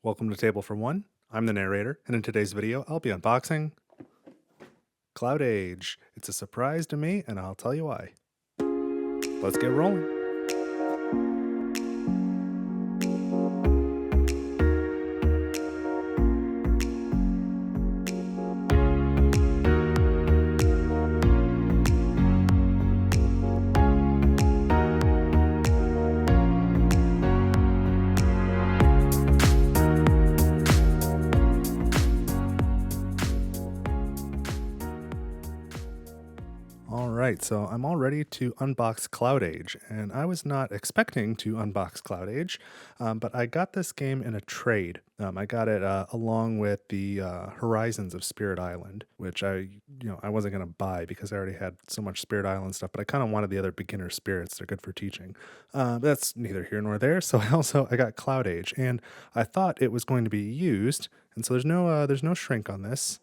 Welcome to Table for One. I'm the narrator, and in today's video, I'll be unboxing CloudAge. It's a surprise to me, and I'll tell you why. Let's get rolling. Alright, so I'm all ready to unbox CloudAge, and I was not expecting to unbox CloudAge, but I got this game in a trade. I got it along with the Horizons of Spirit Island, which I wasn't going to buy because I already had so much Spirit Island stuff, but I kind of wanted the other beginner spirits. They're good for teaching. That's neither here nor there, so I got CloudAge, and I thought it was going to be used, and so there's no shrink on this.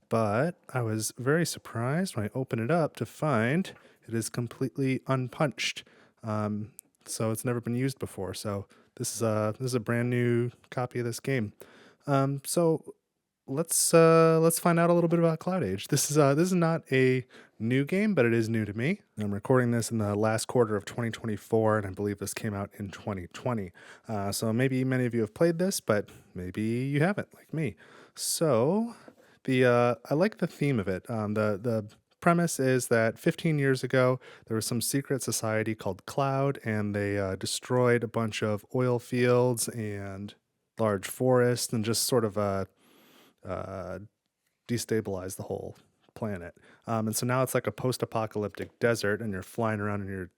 But I was very surprised when I opened it up to find it is completely unpunched. So it's never been used before. So this is a brand new copy of this game. So let's find out a little bit about CloudAge. This is not a new game, but it is new to me. I'm recording this in the last quarter of 2024, and I believe this came out in 2020. So maybe many of you have played this, but maybe you haven't, like me. So I like the theme of it. The premise is that 15 years ago there was some secret society called Cloud, and they destroyed a bunch of oil fields and large forests, and just sort of uh, destabilized the whole planet. And so now it's like a post-apocalyptic desert, and you're flying around in your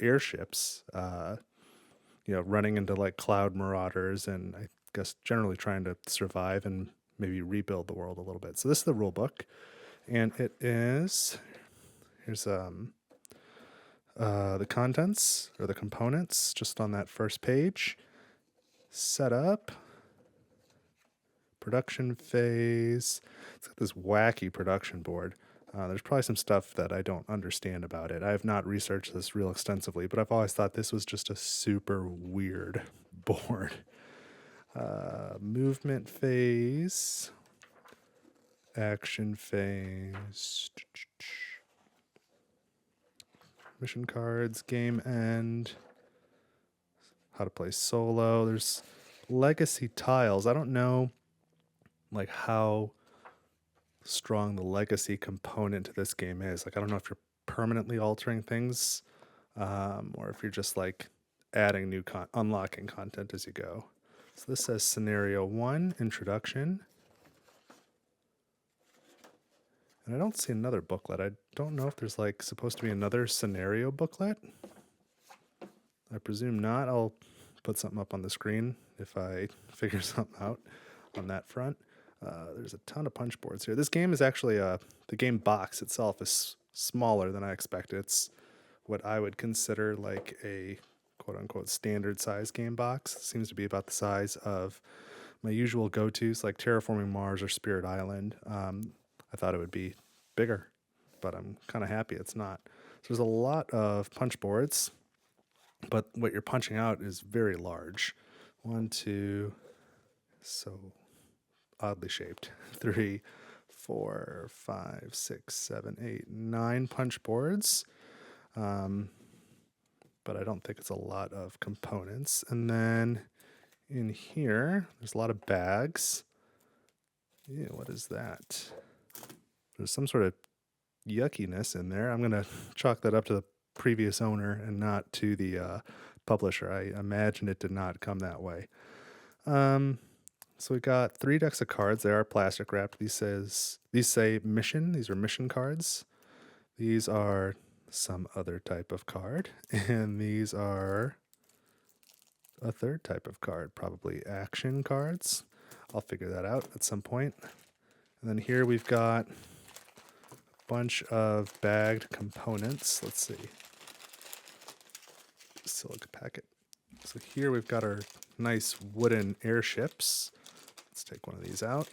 airships, running into like cloud marauders, and I guess generally trying to survive and maybe rebuild the world a little bit. So this is the rule book, and here's the contents or the components just on that first page. Setup, production phase. It's got this wacky production board. There's probably some stuff that I don't understand about it. I have not researched this real extensively, but I've always thought this was just a super weird board. Movement phase, action phase, mission cards, game end, how to play solo. There's legacy tiles. I don't know like how strong the legacy component to this game is. Like, I don't know if you're permanently altering things, or if you're just like adding unlocking content as you go. So this says Scenario 1, Introduction. And I don't see another booklet. I don't know if there's like supposed to be another scenario booklet. I presume not. I'll put something up on the screen if I figure something out on that front. There's a ton of punch boards here. This game is actually, the game box itself is smaller than I expected. It's what I would consider like a quote-unquote standard size game box. It seems to be about the size of my usual go-tos like Terraforming Mars or Spirit Island. I thought it would be bigger, but I'm kind of happy it's not. So there's a lot of punch boards, but what you're punching out is very large. 1, 2, so oddly shaped. 3, 4, 5, 6, 7, 8, 9 punch boards. But I don't think it's a lot of components. And then in here, there's a lot of bags. Yeah, what is that? There's some sort of yuckiness in there. I'm going to chalk that up to the previous owner and not to the publisher. I imagine it did not come that way. So we got 3 decks of cards. They are plastic wrapped. These say mission. These are mission cards. These are some other type of card, and these are a third type of card, probably action cards. I'll figure that out at some point. And then here we've got a bunch of bagged components. Let's see. Silica packet. So here we've got our nice wooden airships. Let's take one of these out.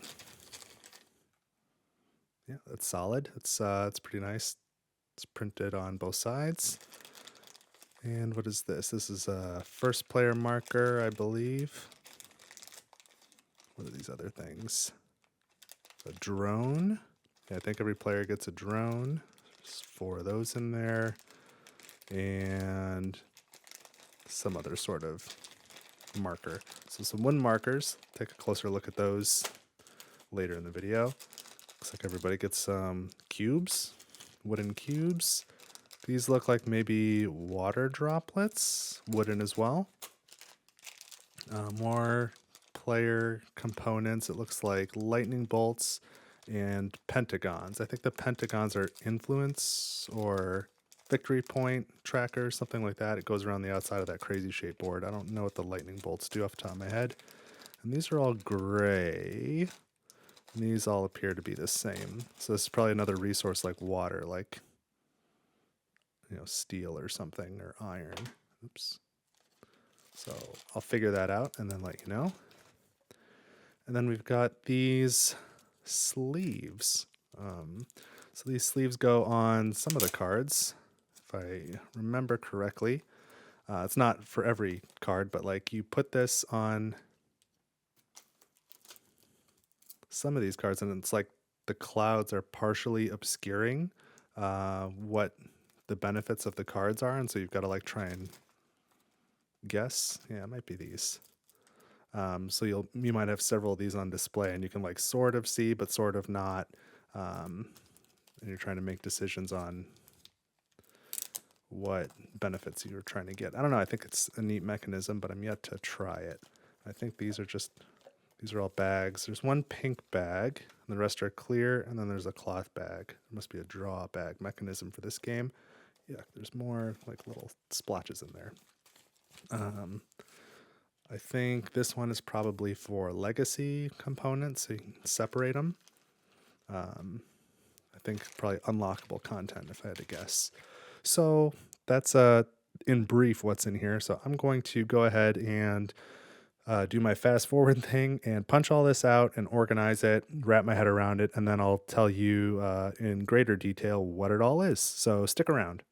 Yeah, that's solid. It's pretty nice. It's printed on both sides. And what is this? This is a first player marker, I believe. these other things? A drone. Yeah, I think every player gets a drone. There's 4 of those in there. And some other sort of marker. So some wooden markers. Take a closer look at those later in the video. Looks like everybody gets some cubes, wooden cubes. These look like maybe water droplets, wooden as well. More player components. It looks like lightning bolts and pentagons. I think the pentagons are influence or victory point tracker, something like that. It goes around the outside of that crazy shape board. I don't know what the lightning bolts do off the top of my head. And these are all gray. And these all appear to be the same. So this is probably another resource like water, like, you know, steel or something, or iron. Oops. So I'll figure that out and then let you know. And then we've got these sleeves. So these sleeves go on some of the cards, if I remember correctly. It's not for every card, but like you put this on some of these cards and it's like the clouds are partially obscuring what the benefits of the cards are. And so you've got to like try and guess. Yeah, it might be these. So you might have several of these on display and you can like sort of see, but sort of not. And you're trying to make decisions on what benefits you're trying to get. I don't know. I think it's a neat mechanism, but I'm yet to try it. I think these are all bags. There's one pink bag, and the rest are clear, and then there's a cloth bag. There must be a draw bag mechanism for this game. Yeah, there's more like little splotches in there. I think this one is probably for legacy components, so you can separate them. I think probably unlockable content, if I had to guess. So that's in brief what's in here. So I'm going to go ahead and do my fast forward thing and punch all this out and organize it, wrap my head around it, and then I'll tell you in greater detail what it all is. So stick around.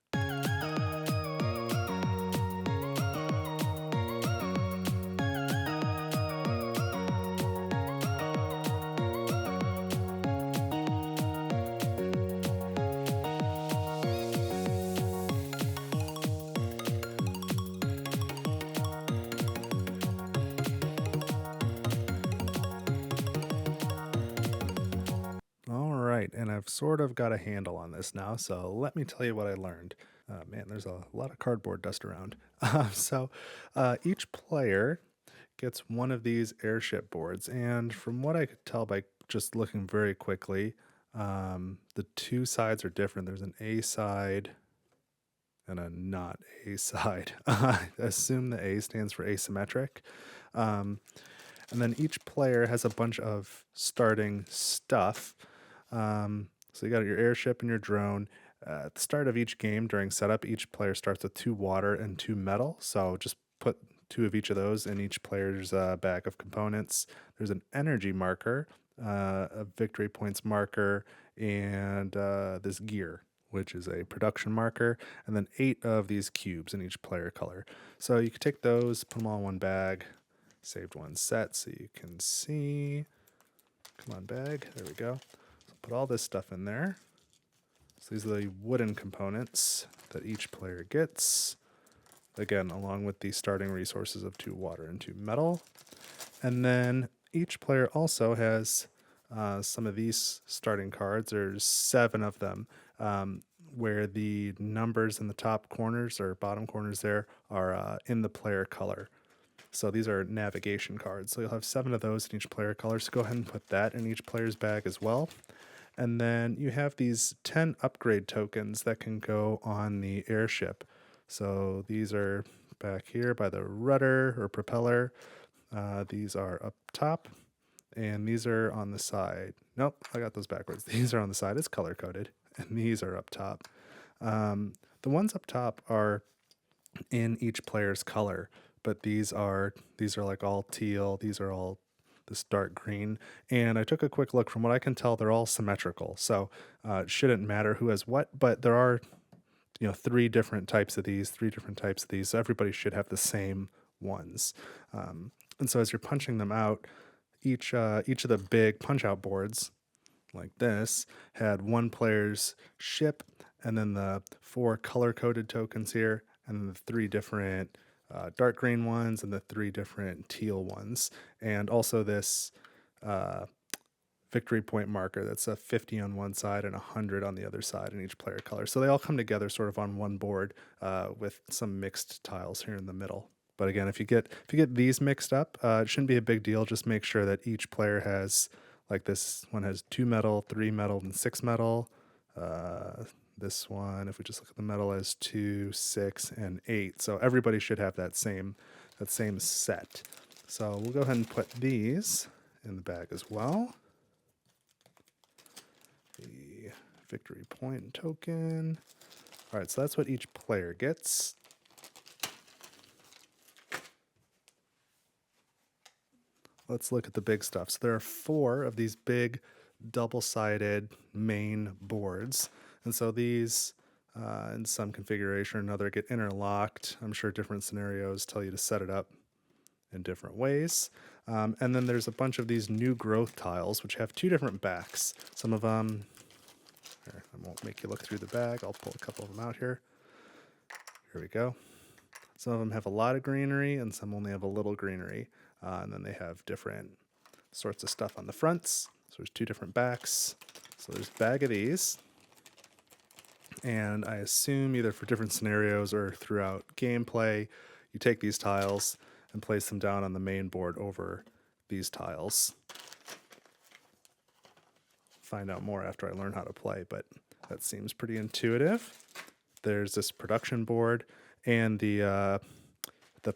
And I've sort of got a handle on this now, so let me tell you what I learned. Man, there's a lot of cardboard dust around. Each player gets one of these airship boards, and from what I could tell by just looking very quickly, the 2 sides are different. There's an A side and a not A side. I assume the A stands for asymmetric. And then each player has a bunch of starting stuff. So you got your airship and your drone. At the start of each game during setup, each player starts with 2 water and 2 metal. So just put 2 of each of those in each player's bag of components. There's an energy marker, a victory points marker, and this gear, which is a production marker, and then 8 of these cubes in each player color. So you can take those, put them all in one bag. Saved one set so you can see. Come on, bag. There we go. Put all this stuff in there. So these are the wooden components that each player gets. Again, along with the starting resources of 2 water and 2 metal. And then each player also has some of these starting cards. There's 7 of them, where the numbers in the top corners or bottom corners there are in the player color. So these are navigation cards. So you'll have 7 of those in each player color. So go ahead and put that in each player's bag as well. And then you have these 10 upgrade tokens that can go on the airship. So these are back here by the rudder or propeller. These are up top, and these are on the side. Nope, I got those backwards. These are on the side. It's color coded, and these are up top. The ones up top are in each player's color, but these are like all teal. These are all this dark green, and I took a quick look. From what I can tell, they're all symmetrical, so it shouldn't matter who has what, but there are 3 different types of these, so everybody should have the same ones. And so as you're punching them out, each of the big punch-out boards like this had one player's ship, and then the 4 color-coded tokens here, and then the 3 different dark green ones and the 3 different teal ones, and also this victory point marker that's a 50 on one side and 100 on the other side in each player color. So they all come together sort of on one board with some mixed tiles here in the middle. But again, if you get these mixed up, it shouldn't be a big deal. Just make sure that each player has, like this one has 2 metal, 3 metal, and 6 metal. This one, if we just look at the metal, has 2, 6, and 8. So everybody should have that same set. So we'll go ahead and put these in the bag as well. The victory point token. All right, so that's what each player gets. Let's look at the big stuff. So there are 4 of these big double-sided main boards. And so these, in some configuration or another, get interlocked. I'm sure different scenarios tell you to set it up in different ways. And then there's a bunch of these new growth tiles, which have 2 different backs. Some of them, here, I won't make you look through the bag. I'll pull a couple of them out here. Here we go. Some of them have a lot of greenery, and some only have a little greenery. And then they have different sorts of stuff on the fronts. So there's 2 different backs. So there's a bag of these. And I assume either for different scenarios or throughout gameplay, you take these tiles and place them down on the main board over these tiles. Find out more after I learn how to play, but that seems pretty intuitive. There's this production board, and the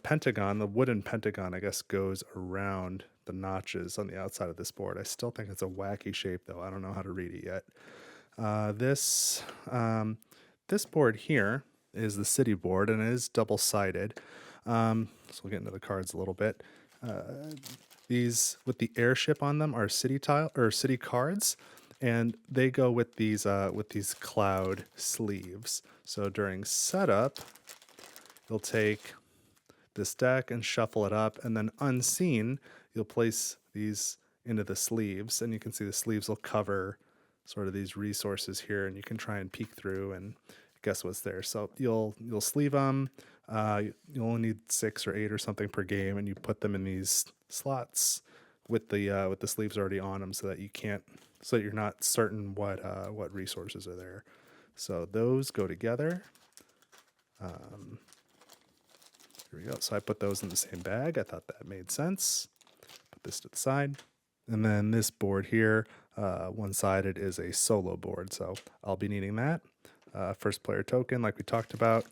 pentagon, the wooden pentagon, I guess, goes around the notches on the outside of this board. I still think it's a wacky shape, though. I don't know how to read it yet. This board here is the city board, and it is double-sided. So we'll get into the cards a little bit. These with the airship on them are city cards, and they go with these cloud sleeves. So during setup, you'll take this deck and shuffle it up, and then unseen, you'll place these into the sleeves, and you can see the sleeves will cover sort of these resources here, and you can try and peek through and guess what's there. So you'll sleeve them. You'll only need 6 or 8 or something per game, and you put them in these slots with the sleeves already on them, so that you're not certain what resources are there. So those go together. Here we go. So I put those in the same bag. I thought that made sense. Put this to the side. And then this board here, one-sided, is a solo board, so I'll be needing that. First player token, like we talked about.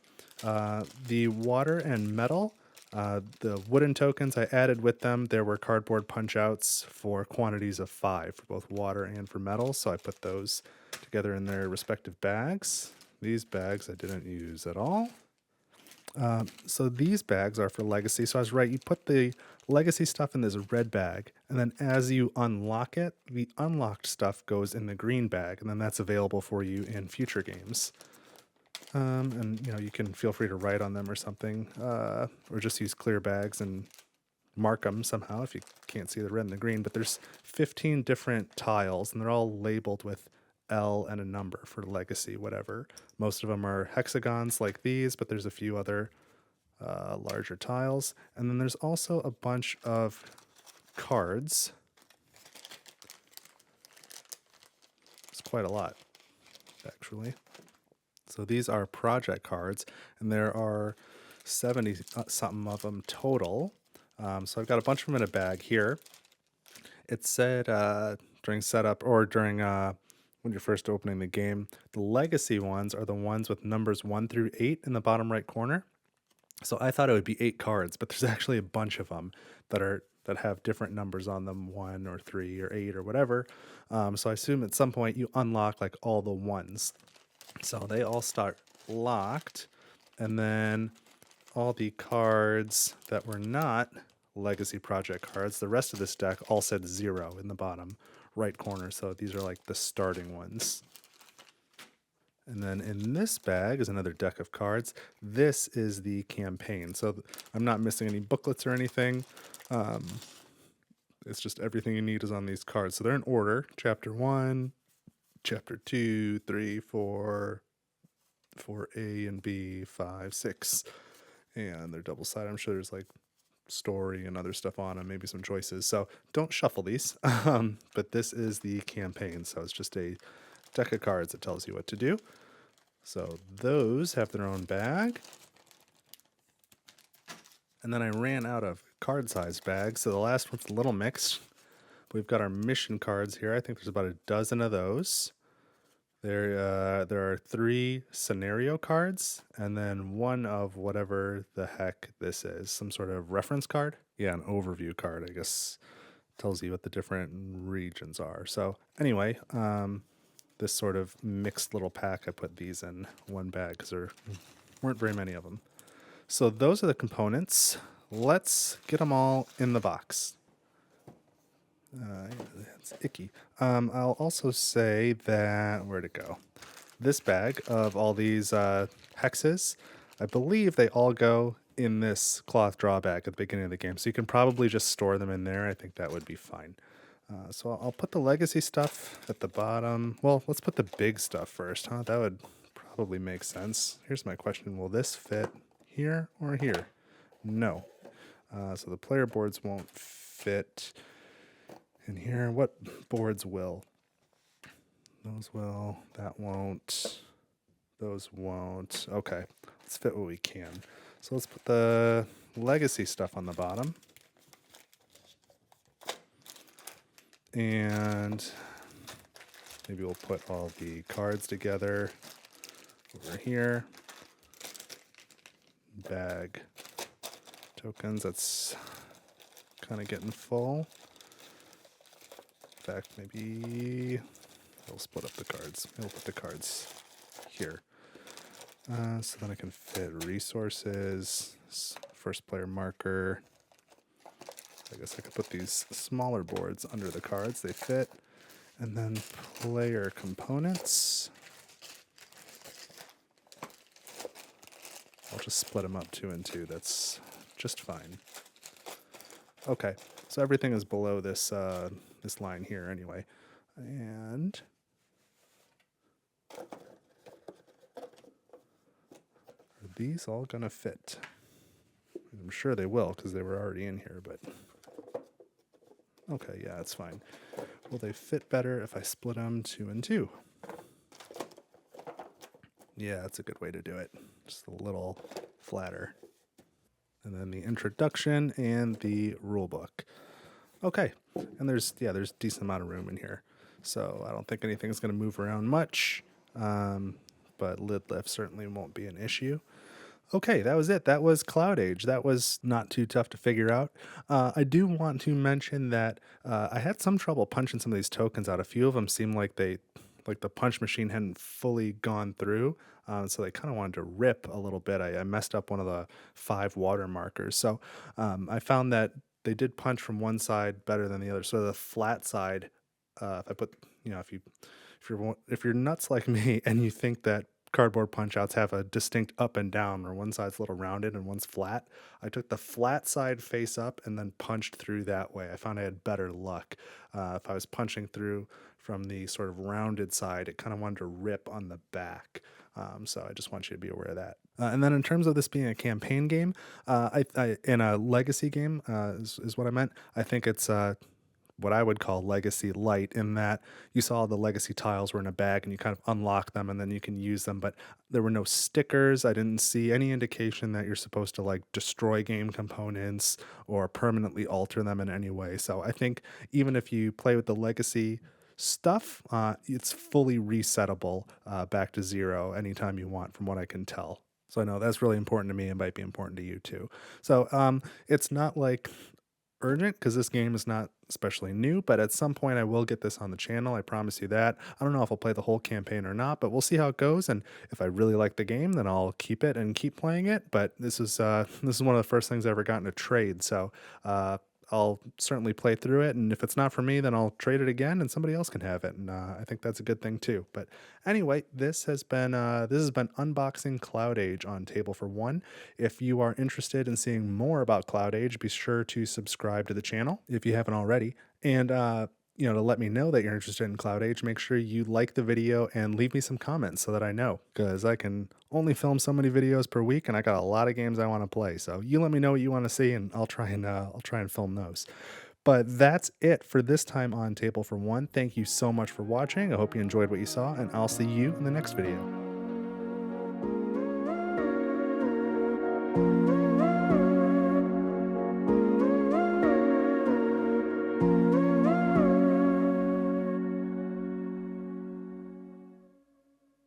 The water and metal, the wooden tokens I added with them, there were cardboard punch-outs for quantities of 5 for both water and for metal, so I put those together in their respective bags. These bags I didn't use at all. So these bags are for legacy. So I was right. You put the legacy stuff in this red bag, and then as you unlock it, the unlocked stuff goes in the green bag, and then that's available for you in future games. And you can feel free to write on them or something, or just use clear bags and mark them somehow if you can't see the red and the green. But there's 15 different tiles, and they're all labeled with L and a number for legacy, whatever. Most of them are hexagons like these, but there's a few other larger tiles. And then there's also a bunch of cards. It's quite a lot, actually. So these are project cards, and there are 70 something of them total. So I've got a bunch of them in a bag here. It said during setup or during when you're first opening the game, the legacy ones are the ones with numbers 1 through 8 in the bottom right corner. So I thought it would be 8 cards, but there's actually a bunch of them that have different numbers on them, 1 or 3 or 8 or whatever. So I assume at some point you unlock like all the ones. So they all start locked, and then all the cards that were not legacy project cards, the rest of this deck all said 0 in the bottom right corner. So these are like the starting ones. And then in this bag is another deck of cards. This is the campaign. So I'm not missing any booklets or anything. It's just everything you need is on these cards. So they're in order. Chapter 1, Chapter 2, 3, 4, 4A and B, 5, 6. And they're double-sided. I'm sure there's like story and other stuff on them, maybe some choices. So don't shuffle these. But this is the campaign. So it's just a deck of cards that tells you what to do. So those have their own bag. And then I ran out of card-sized bags, so the last one's a little mixed. We've got our mission cards here. I think there's about a dozen of those. There are 3 scenario cards, and then one of whatever the heck this is, some sort of reference card. Yeah, an overview card, I guess, tells you what the different regions are. So anyway, this sort of mixed little pack, I put these in one bag because there weren't very many of them. So those are the components. Let's get them all in the box. It's icky. I'll also say that, where'd it go? This bag of all these hexes, I believe they all go in this cloth draw bag at the beginning of the game. So you can probably just store them in there. I think that would be fine. So I'll put the legacy stuff at the bottom. Well, let's put the big stuff first, huh? That would probably make sense. Here's my question. Will this fit here or here? No. So the player boards won't fit in here. What boards will? Those will. That won't. Those won't. Okay. Let's fit what we can. So let's put the legacy stuff on the bottom. And maybe we'll put all the cards together over here. Bag tokens, that's kind of getting full. In fact, maybe we'll split up the cards. We'll put the cards here. So then I can fit resources, first player marker. I guess I could put these smaller boards under the cards. They fit. And then player components. I'll just split them up 2 and 2. That's just fine. Okay, so everything is below this this line here anyway. And are these all gonna fit? I'm sure they will because they were already in here, but okay, yeah, it's fine. Will they fit better if I split them 2 and 2? Yeah, that's a good way to do it. Just a little flatter. And then the introduction and the rule book. Okay, and there's a decent amount of room in here. So I don't think anything's going to move around much, but lid lift certainly won't be an issue. Okay, that was it. That was CloudAge. That was not too tough to figure out. I do want to mention that I had some trouble punching some of these tokens out. A few of them seemed like the punch machine hadn't fully gone through, so they kind of wanted to rip a little bit. I messed up one of the 5 water markers. So I found that they did punch from one side better than the other. So the flat side, if I put, if you're nuts like me and you think that cardboard punch outs have a distinct up and down where one side's a little rounded and one's flat, I took the flat side face up and then punched through that way. I found I had better luck. If I was punching through from the sort of rounded side, it kind of wanted to rip on the back. So I just want you to be aware of that. And then in terms of this being a campaign game, in a legacy game is what I meant. I think it's what I would call legacy light, in that you saw the legacy tiles were in a bag and you kind of unlock them and then you can use them, but there were no stickers. I didn't see any indication that you're supposed to like destroy game components or permanently alter them in any way. So I think even if you play with the legacy stuff, it's fully resettable back to 0 anytime you want, from what I can tell. So I know that's really important to me and might be important to you too. So it's not like urgent because this game is not especially new, but at some point I will get this on the channel. I promise you that. I don't know if I'll play the whole campaign or not, but we'll see how it goes. And if I really like the game, then I'll keep it and keep playing it. But this is one of the first things I ever got in a trade. So I'll certainly play through it, and if it's not for me, then I'll trade it again, and somebody else can have it, and I think that's a good thing too. But anyway, this has been unboxing CloudAge on Table for One. If you are interested in seeing more about CloudAge, be sure to subscribe to the channel if you haven't already, and to let me know that you're interested in CloudAge, make sure you like the video and leave me some comments so that I know, because I can only film so many videos per week, and I got a lot of games I want to play. So you let me know what you want to see, and I'll try and film those. But that's it for this time on Table for One. Thank you so much for watching. I hope you enjoyed what you saw, and I'll see you in the next video.